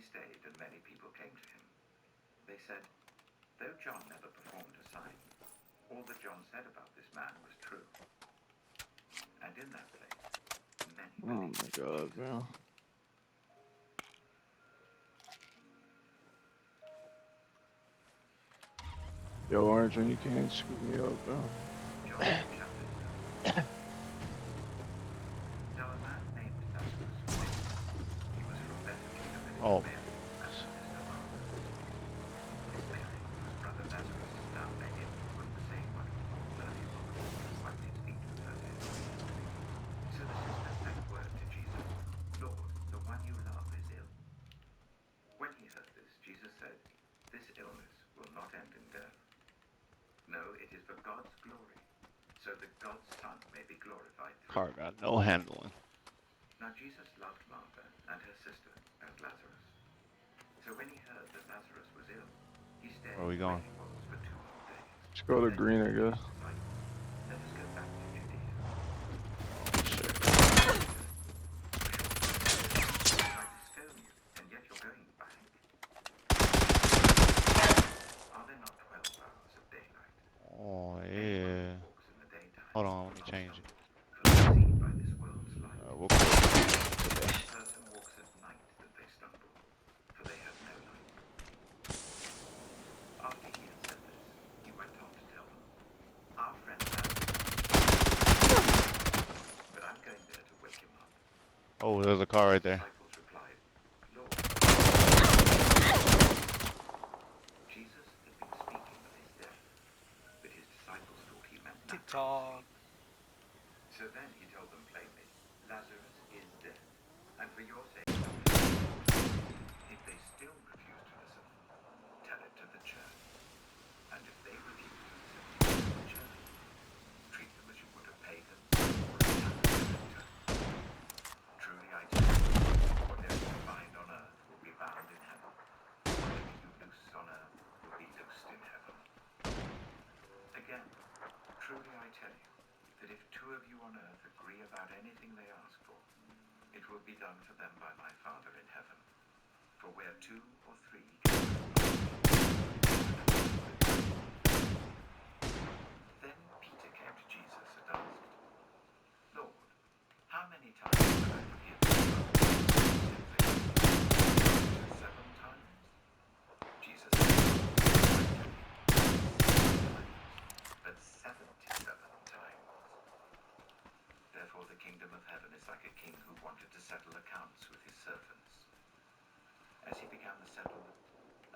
stayed, and many people came to him. They said, though John never performed a sign, all that John said about this man was true. And in that place, many believed. Oh my god, bro. Yo, Orange, when you can't scoop me up, bro. John shut his mouth. Now a man named Lazarus was ill. He was from Bethany, the village Oh. of Mary, and her sister Martha. This Mary, whose brother Lazarus is now lay in, was the same one who brought early from the water and wiped his feet with her hair. So the sister sent word to Jesus, Lord, the one you love is ill. When he heard this, Jesus said, this illness will not end in death. No, it is for God's glory, so that God's Son may be glorified through Car it. got no handling. Now Jesus loved Martha and her sister and Lazarus. So when he heard that Lazarus was ill, he stayed Where are we where going? he was for 2 more days. Let's go to Then green, he I said to guess. his disciples, let us go back to Judea. Shit. I tried to stone you, and yet you're going back. Are there not 12 hours of daylight? Oh, Anyone yeah. who walks in the daytime Hold on, will let me not change it. stumble, for they are seen by this world's light. We'll A person walks at night that they stumble, for they have no light. After he had said this, he went on to tell them, our friend Lazarus, but I'm going there to wake him up. Oh, there's a car right His there. disciples replied, Lord. Jesus had been speaking of his death, but his disciples thought he meant TikTok. So then he told them plainly, Lazarus is dead, and for your sake, if they still refuse to listen, tell it to the church. And if they refuse to listen to the church, treat them as you would a pagan or a Catholic. Truly I tell you, whatever you bind on earth will be bound in heaven. Whatever you loose on earth will be loosed in heaven. Again, truly I tell you, that if 2 of you on earth agree about anything they ask for, it will be done for them by my Father in heaven. For where 2 or 3 Then Peter came to Jesus and asked, Lord, how many times should I forgive my brother 7 times? Jesus said, but 77 times. Therefore the kingdom of heaven is like a king who wanted to settle accounts with his servants. As he began the settlement,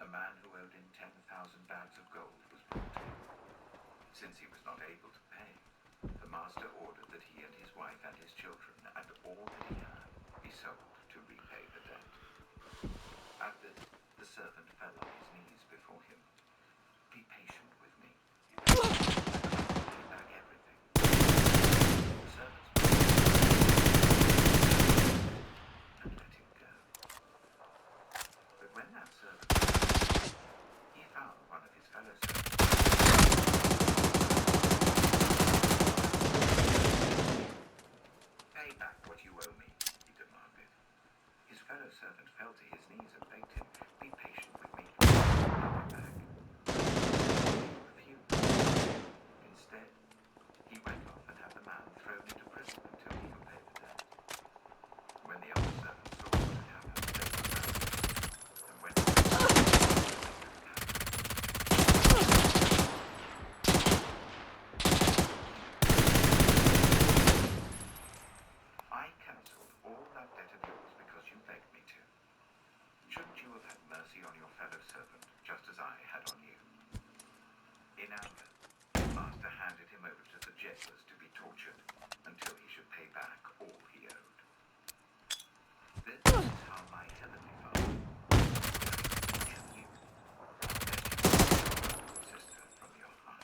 a man who owed him 10,000 bags of gold was brought to him. Since he was not able to pay, the master ordered that he and his wife and his children and all that he had be sold to repay the debt. At this, the servant fell on his knees before him. Be patient with me. Pay back everything. The servant's and let him go. But when that servant left, he found one of his fellow servants. Pay back what you owe me, he demanded. His fellow servant fell to his knees and begged him, be patient with me, I'll pay it back. He refused. Instead, he went off and had the man thrown into prison until he could pay the debt. When the other servants saw what had happened, they were furious and went on to the I cancelled all that debt of yours because you begged me to. Shouldn't you have had mercy on your fellow servant, just as I had on you? In anger, his master handed him over to the jailers to be tortured until he should pay back all he owed. This is how my heavenly Father will forgive you, unless you sister from your heart.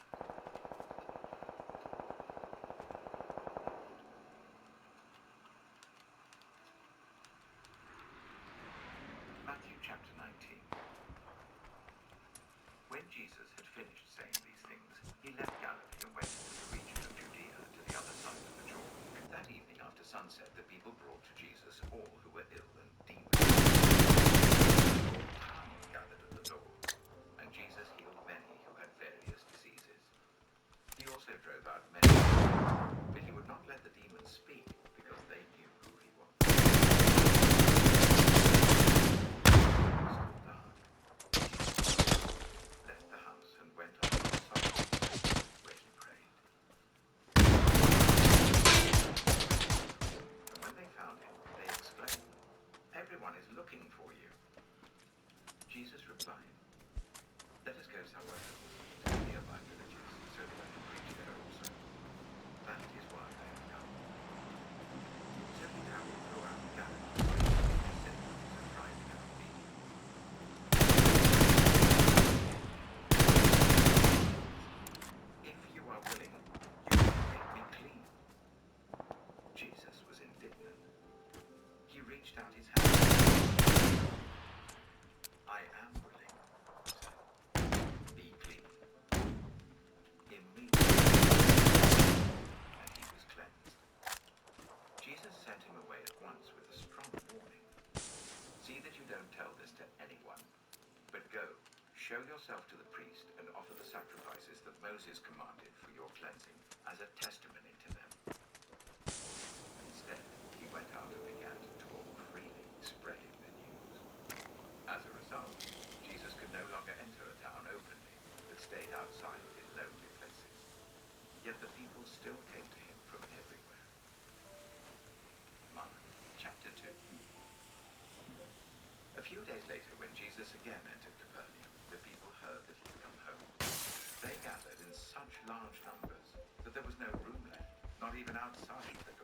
Matthew chapter 19. When Jesus had finished saying these things, he left Galilee and went into the region of Judea to the other side of the Jordan. That evening after sunset, the people brought to Jesus all who were ill and demon-possessed. Everyone is looking for you. Jesus replied, let us go somewhere else, to the nearby villages, so that I can preach there also. That is why I have come. So he traveled throughout Galilee, synagogues and driving out people. If you are willing, you can make me clean. Jesus was indignant. He reached out his hand. I am willing, he said. Be clean. Immediately, and he was cleansed. Jesus sent him away at once with a strong warning. See that you don't tell this to anyone, but go, show yourself to the priest and offer the sacrifices that Moses commanded for your cleansing as a testimony to them. Instead, he went out and began to talk freely, spreading the news. As a result, Jesus could no longer enter a town openly, but stayed outside in lonely places. Yet the people still came to him from everywhere. Mark chapter 2. A few days later, when Jesus again entered Capernaum, the people heard that he had come home. They gathered in such large numbers that there was no room left, not even outside the